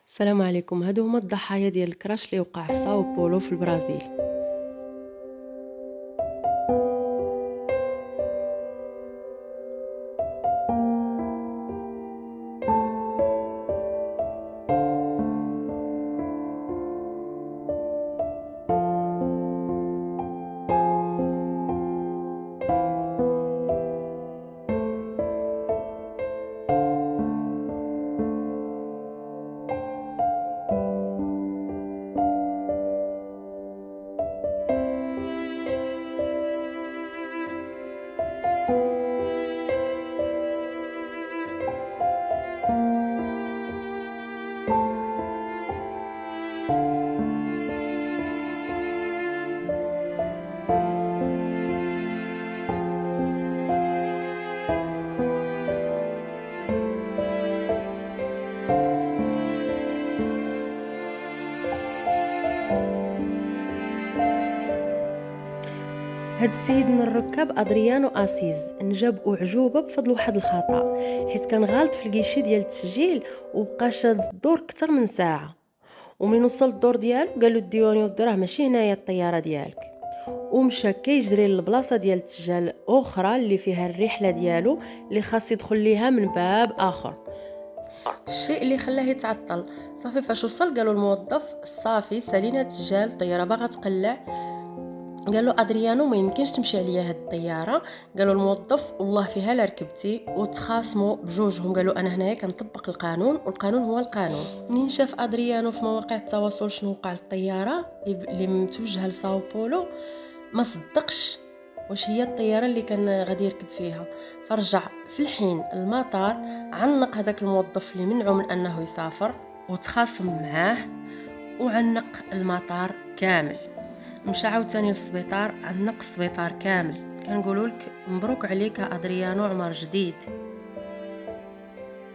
السلام عليكم. هادو هما الضحايا ديال الكراش اللي وقع في ساو بولو في البرازيل. هاد السيد من الركاب ادريانو اسيز نجاب اعجوبه بفضل واحد الخطا، حيت كان غالط في الكيشي ديال التسجيل وبقى شاد الدور اكثر من ساعه. ومن وصل الدور ديالو قالو الديواني ودي راه ماشي هنايا الطياره ديالك، ومشى كيجري للبلاصه ديال التسجيل اخرى اللي فيها الرحله ديالو اللي خاص يدخل ليها من باب اخر. الشيء اللي خلاه يتعطل صافي فاش وصل قالوا الموظف صافي سالينا تسجيل الطياره باغا تقلع. قال له ادريانو ما يمكنش تمشي عليا هاد الطياره. قالوا الموظف والله فيها لا ركبتي، وتخاصموا بجوجهم قالوا انا هنايا كنطبق القانون والقانون هو القانون. منين شاف ادريانو في مواقع التواصل شنو وقع للطياره اللي متوجهه لساو بولو ما صدقش واش هي الطياره اللي كان غادي يركب فيها، فرجع في الحين المطار، عنق هذاك الموظف اللي منعه من انه يسافر وتخاصم معاه، وعنق المطار كامل. مشى عاوتاني للسبيطار، عنق السبيطار كامل. كنقولوا لك مبروك عليك ادريانو، عمر جديد.